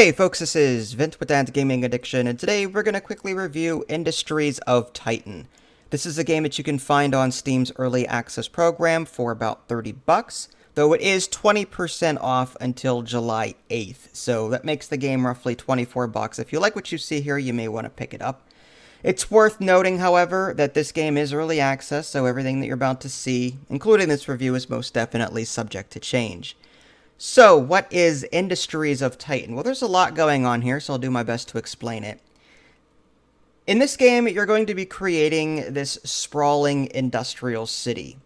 Hey folks, this is Vint with Anti-Gaming Addiction, and today we're going to quickly review Industries of Titan. This is a game that you can find on Steam's Early Access program for about $30, though it is 20% off until July 8th, so that makes the game roughly $24. If you like what you see here, you may want to pick it up. It's worth noting, however, that this game is early access, so everything that you're about to see, including this review, is most definitely subject to change. So, what is Industries of Titan? Well, there's a lot going on here, so I'll do my best to explain it. In this game, you're going to be creating this sprawling industrial city.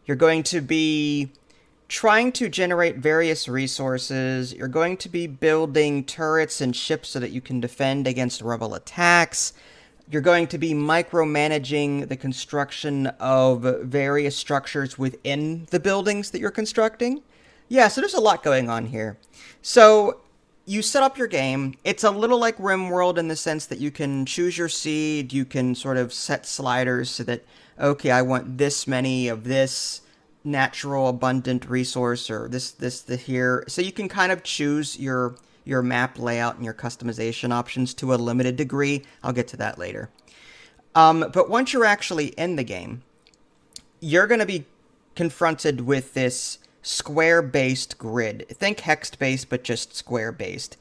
You're going to be trying to generate various resources. You're going to be building turrets and ships so that you can defend against rebel attacks. You're going to be micromanaging the construction of various structures within the buildings that you're constructing. Yeah, so there's a lot going on here. So you set up your game. It's a little like RimWorld in the sense that you can choose your seed. You can sort of set sliders so that, okay, I want this many of this natural abundant resource or this here. So you can kind of choose your map layout and your customization options to a limited degree. I'll get to that later. But once you're actually in the game, you're going to be confronted with this square-based grid. Think hex-based, but just square-based.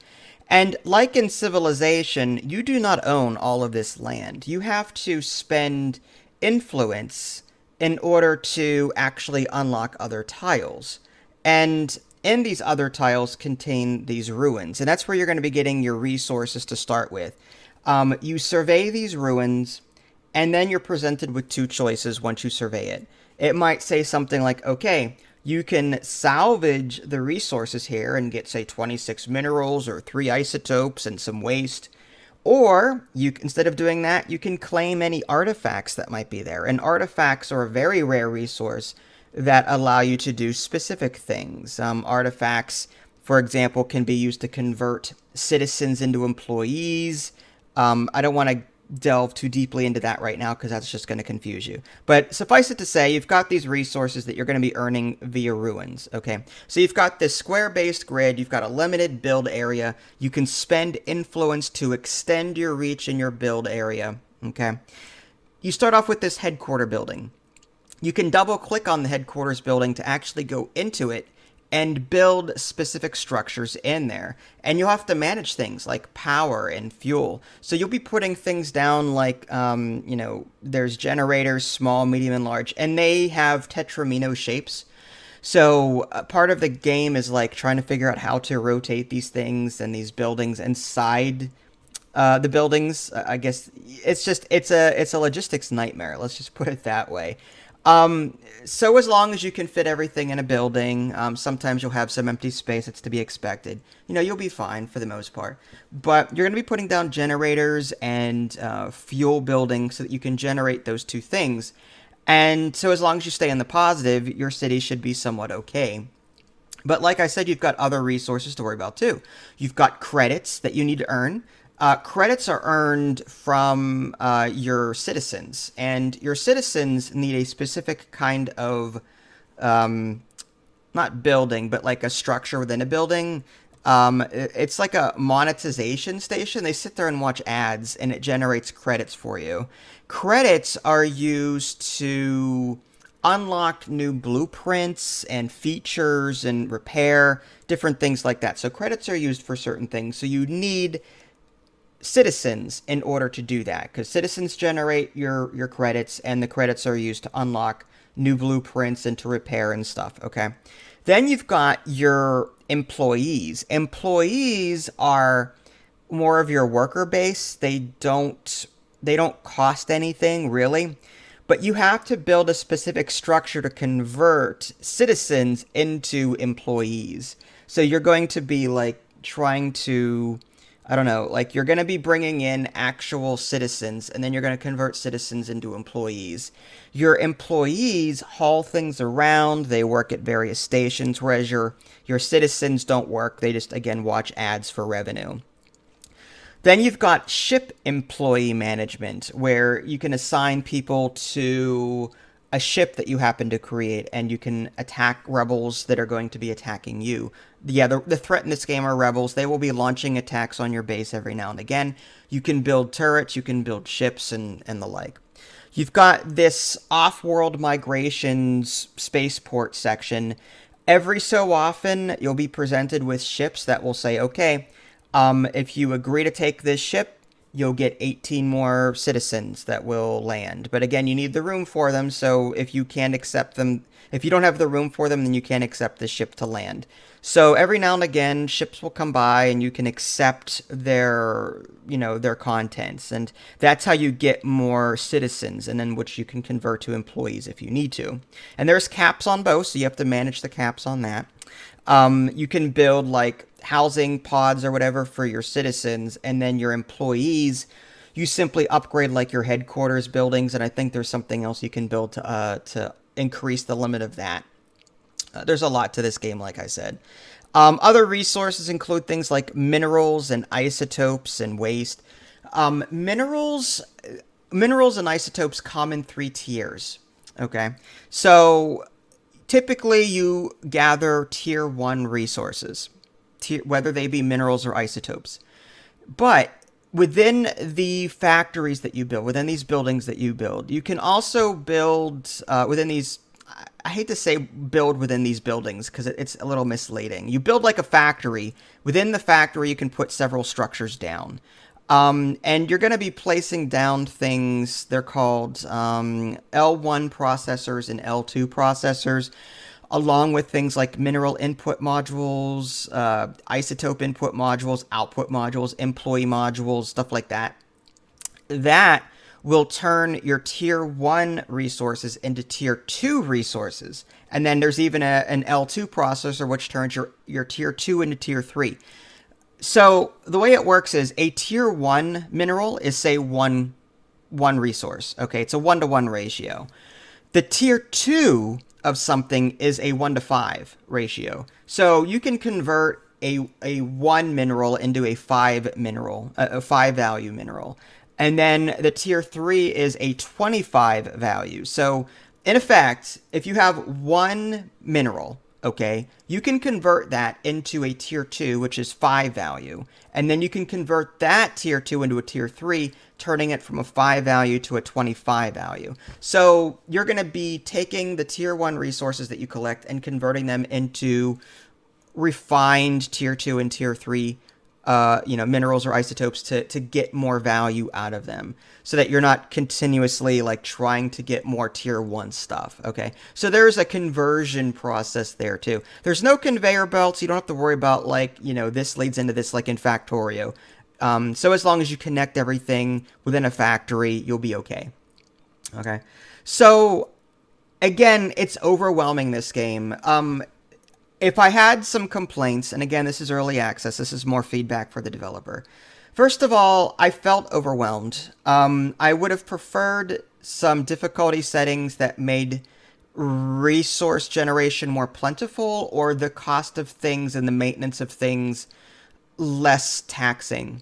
And like in Civilization, you do not own all of this land. You have to spend influence in order to actually unlock other tiles. And in these other tiles contain these ruins, and that's where you're going to be getting your resources to start with. You survey these ruins, and then you're presented with two choices once you survey it. It might say something like, okay, you can salvage the resources here and get, say, 26 minerals or 3 isotopes and some waste. Or, instead of doing that, you can claim any artifacts that might be there. And artifacts are a very rare resource that allow you to do specific things. Artifacts, for example, can be used to convert citizens into employees. I don't want to delve too deeply into that right now because that's just going to confuse you. But suffice it to say, you've got these resources that you're going to be earning via ruins, okay? So you've got this square-based grid, you've got a limited build area, you can spend influence to extend your reach in your build area, okay? You start off with this headquarter building. You can double-click on the headquarters building to actually go into it and build specific structures in there. And you'll have to manage things like power and fuel. So you'll be putting things down like, there's generators, small, medium, and large, and they have tetramino shapes. So part of the game is like trying to figure out how to rotate these things and these buildings inside the buildings. I guess it's a logistics nightmare. Let's just put it that way. So as long as you can fit everything in a building, sometimes you'll have some empty space. It's to be expected. You'll be fine for the most part. But you're going to be putting down generators and fuel building so that you can generate those two things. And so as long as you stay in the positive, your city should be somewhat okay. But like I said, you've got other resources to worry about too. You've got credits that you need to earn. Credits are earned from your citizens, and your citizens need a specific kind of, not building, but like a structure within a building. It's like a monetization station. They sit there and watch ads, and it generates credits for you. Credits are used to unlock new blueprints and features and repair, different things like that. So credits are used for certain things, so you need citizens in order to do that, because citizens generate your credits, and the credits are used to unlock new blueprints and to repair and stuff, okay? Then you've got your employees. Employees are more of your worker base. They don't cost anything, really, but you have to build a specific structure to convert citizens into employees. So you're going to be, like, trying to, I don't know, like you're going to be bringing in actual citizens, and then you're going to convert citizens into employees. Your employees haul things around, they work at various stations, whereas your citizens don't work, they just, again, watch ads for revenue. Then you've got ship employee management, where you can assign people to a ship that you happen to create, and you can attack rebels that are going to be attacking you. Yeah, the threat in this game are rebels. They will be launching attacks on your base every now and again. You can build turrets, you can build ships, and the like. You've got this off-world migrations spaceport section. Every so often, you'll be presented with ships that will say, okay, if you agree to take this ship, you'll get 18 more citizens that will land. But again, you need the room for them, so if you can't accept them, if you don't have the room for them, then you can't accept the ship to land. So every now and again, ships will come by and you can accept their contents. And that's how you get more citizens, and then which you can convert to employees if you need to. And there's caps on both, so you have to manage the caps on that. You can build like housing pods or whatever for your citizens, and then your employees, you simply upgrade like your headquarters buildings, and I think there's something else you can build to increase the limit of that. There's a lot to this game, like I said. Other resources include things like minerals and isotopes and waste. Minerals and isotopes come in 3 tiers. Okay, so typically you gather tier 1 resources, whether they be minerals or isotopes. But within the factories that you build, within these buildings that you build, you can also build within these. I hate to say build within these buildings because it's a little misleading. You build like a factory. Within the factory, you can put several structures down. And you're going to be placing down things. They're called L1 processors and L2 processors, along with things like mineral input modules, isotope input modules, output modules, employee modules, stuff like that. That will turn your tier 1 resources into tier 2 resources. And then there's even an L2 processor, which turns your tier 2 into tier 3. So the way it works is a tier 1 mineral is, say, one resource. Okay, it's a 1-to-1 ratio. The tier 2 of something is a 1-to-5 ratio. So you can convert a 1 mineral into a 5 mineral, a 5 value mineral. And then the tier 3 is a 25 value. So in effect, if you have 1 mineral, okay, you can convert that into a tier 2, which is 5 value. And then you can convert that tier 2 into a tier 3, turning it from a 5 value to a 25 value. So you're going to be taking the tier 1 resources that you collect and converting them into refined tier 2 and tier 3 minerals or isotopes to get more value out of them, so that you're not continuously like trying to get more tier 1 stuff. Okay, so there's a conversion process there too. There's no conveyor belts. You don't have to worry about like, this leads into this like in Factorio. So as long as you connect everything within a factory, you'll be okay. Okay, so again, it's overwhelming, this game. If I had some complaints, and again, this is early access, this is more feedback for the developer. First of all, I felt overwhelmed. I would have preferred some difficulty settings that made resource generation more plentiful, or the cost of things and the maintenance of things less taxing.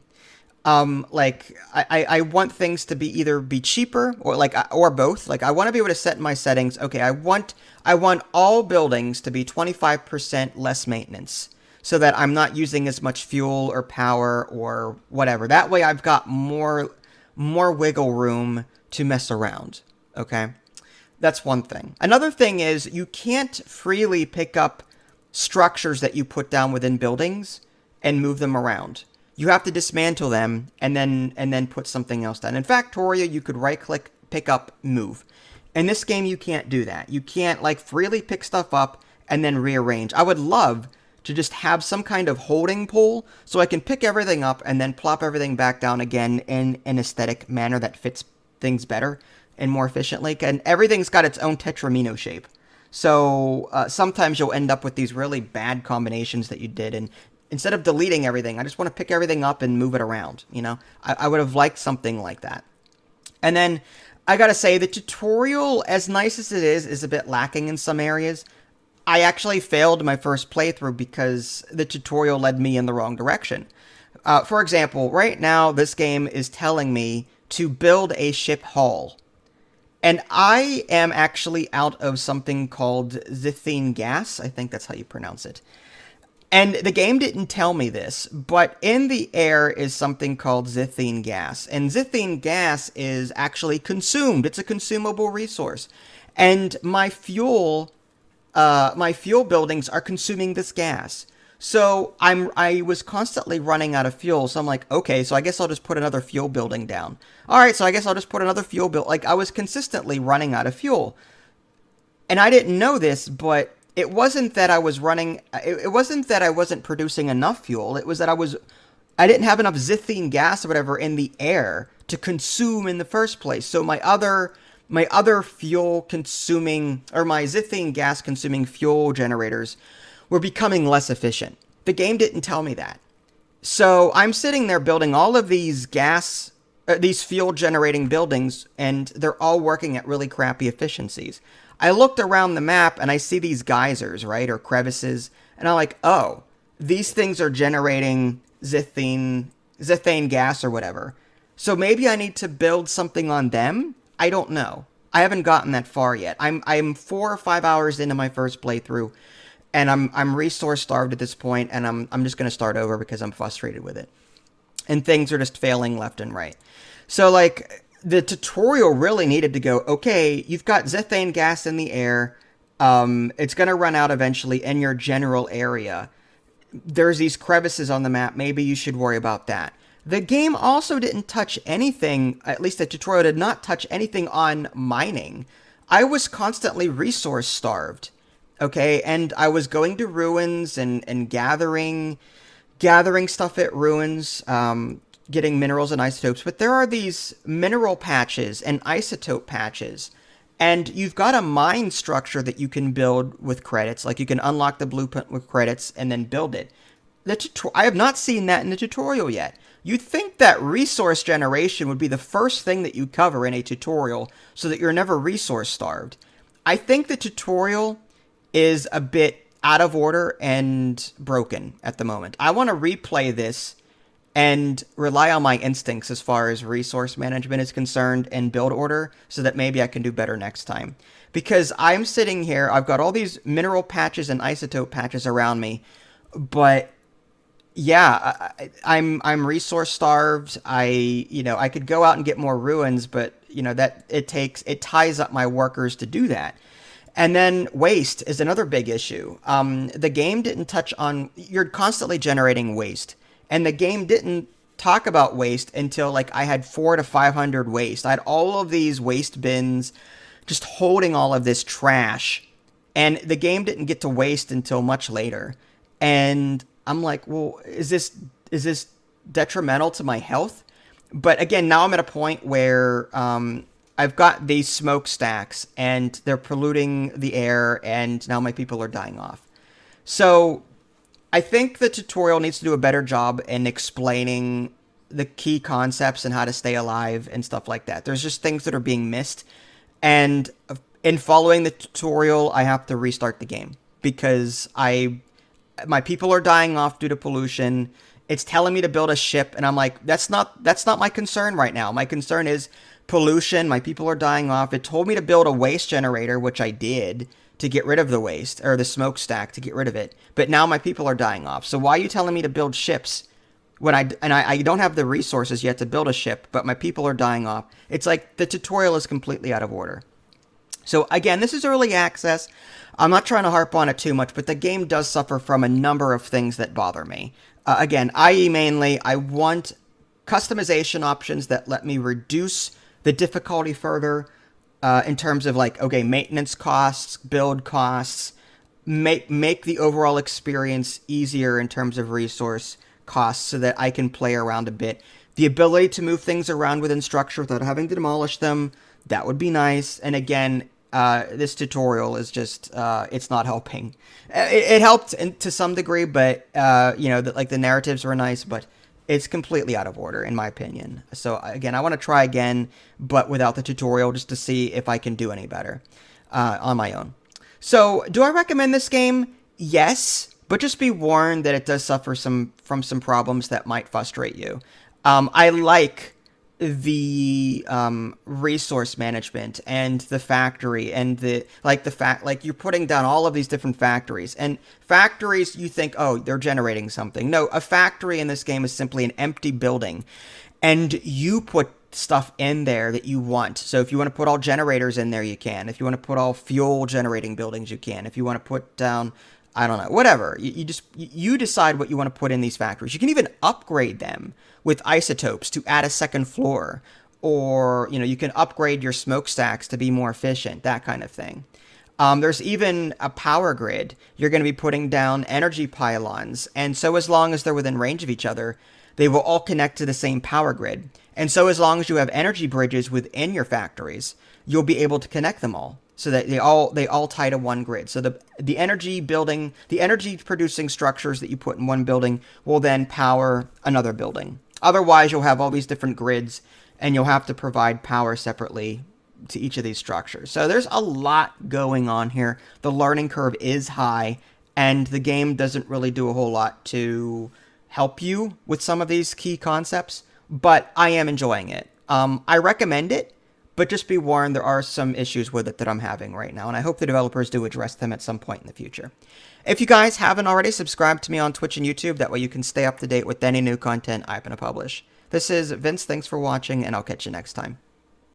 I want things to be cheaper, or both. Like, I want to be able to set my settings. Okay, I want all buildings to be 25% less maintenance, so that I'm not using as much fuel or power or whatever. That way I've got more wiggle room to mess around. Okay, that's one thing. Another thing is you can't freely pick up structures that you put down within buildings and move them around. You have to dismantle them and then put something else down. In Factorio, you could right-click, pick up, move. In this game, you can't do that. You can't like freely pick stuff up and then rearrange. I would love to just have some kind of holding pool so I can pick everything up and then plop everything back down again in an aesthetic manner that fits things better and more efficiently. And everything's got its own tetramino shape. So sometimes you'll end up with these really bad combinations that you did, and instead of deleting everything, I just want to pick everything up and move it around, I would have liked something like that. And then, I gotta say, the tutorial, as nice as it is a bit lacking in some areas. I actually failed my first playthrough because the tutorial led me in the wrong direction. For example, right now, this game is telling me to build a ship hull. And I am actually out of something called zithine gas. I think that's how you pronounce it. And the game didn't tell me this, but in the air is something called zithine gas. And zithine gas is actually consumed. It's a consumable resource. And my fuel buildings are consuming this gas. So I was constantly running out of fuel. So I'm like, okay, so I guess I'll just put another fuel building down. All right, so I guess I'll just put another fuel build. Like I was consistently running out of fuel. And I didn't know this, but it wasn't that I was running. It wasn't that I wasn't producing enough fuel. It was that I didn't have enough zithine gas or whatever in the air to consume in the first place. So my other fuel consuming, or my zithine gas consuming fuel generators were becoming less efficient. The game didn't tell me that. So I'm sitting there building all of these fuel generating buildings, and they're all working at really crappy efficiencies. I looked around the map and I see these geysers, right, or crevices, and I'm like, oh, these things are generating zithane gas or whatever. So maybe I need to build something on them. I don't know. I haven't gotten that far yet. I'm 4 or 5 hours into my first playthrough, and I'm resource starved at this point, and I'm just gonna start over because I'm frustrated with it, and things are just failing left and right. So like the tutorial really needed to go, okay, you've got zethane gas in the air. It's gonna run out eventually in your general area. There's these crevices on the map. Maybe you should worry about that. The game also didn't touch anything, at least the tutorial did not touch anything on mining. I was constantly resource starved, okay? And I was going to ruins and gathering stuff at ruins, getting minerals and isotopes. But there are these mineral patches and isotope patches. And you've got a mine structure that you can build with credits. Like you can unlock the blueprint with credits and then build it. I have not seen that in the tutorial yet. You'd think that resource generation would be the first thing that you cover in a tutorial so that you're never resource starved. I think the tutorial is a bit out of order and broken at the moment. I want to replay this and rely on my instincts as far as resource management is concerned and build order so that maybe I can do better next time. Because I'm sitting here, I've got all these mineral patches and isotope patches around me, but yeah, I'm resource starved. I could go out and get more ruins, but that it ties up my workers to do that. And then waste is another big issue. The game didn't touch on, you're constantly generating waste, and the game didn't talk about waste until like I had 400 to 500 waste. I had all of these waste bins just holding all of this trash, and the game didn't get to waste until much later. And I'm like, well, is this detrimental to my health? But again, now I'm at a point where I've got these smokestacks and they're polluting the air, and now my people are dying off. So I think the tutorial needs to do a better job in explaining the key concepts and how to stay alive and stuff like that. There's just things that are being missed, and in following the tutorial, I have to restart the game because my people are dying off due to pollution. It's telling me to build a ship, and I'm like, that's not my concern right now. My concern is pollution. My people are dying off. It told me to build a waste generator, which I did to get rid of the waste, or the smokestack to get rid of it. But now my people are dying off. So why are you telling me to build ships when I don't have the resources yet to build a ship, but my people are dying off? It's like the tutorial is completely out of order. So again, this is early access. I'm not trying to harp on it too much, but the game does suffer from a number of things that bother me. Again, i.e. mainly, I want customization options that let me reduce the difficulty further in terms of like, okay, maintenance costs, build costs, make the overall experience easier in terms of resource costs so that I can play around a bit. The ability to move things around within structure without having to demolish them, that would be nice. And again, this tutorial is just, it's not helping. It helped to some degree, but, the narratives were nice, but it's completely out of order, in my opinion. So, again, I want to try again, but without the tutorial, just to see if I can do any better on my own. So, do I recommend this game? Yes, but just be warned that it does suffer from some problems that might frustrate you. I like the resource management and the factory and the you're putting down all of these different factories, and factories, you think, oh, they're generating something. No, a factory in this game is simply an empty building, and you put stuff in there that you want. So if you want to put all generators in there, you can. If you want to put all fuel generating buildings, you can. If you want to put down, I don't know, whatever. You decide what you want to put in these factories. You can even upgrade them with isotopes to add a second floor, or you can upgrade your smokestacks to be more efficient, that kind of thing. There's even a power grid. You're going to be putting down energy pylons, and so as long as they're within range of each other, they will all connect to the same power grid. And so as long as you have energy bridges within your factories, you'll be able to connect them all, so that they all tie to one grid. So the energy producing structures that you put in one building will then power another building. Otherwise, you'll have all these different grids, and you'll have to provide power separately to each of these structures. So there's a lot going on here. The learning curve is high, and the game doesn't really do a whole lot to help you with some of these key concepts, but I am enjoying it. I recommend it, but just be warned, there are some issues with it that I'm having right now, and I hope the developers do address them at some point in the future. If you guys haven't already, subscribe to me on Twitch and YouTube. That way you can stay up to date with any new content I'm going to publish. This is Vince. Thanks for watching, and I'll catch you next time.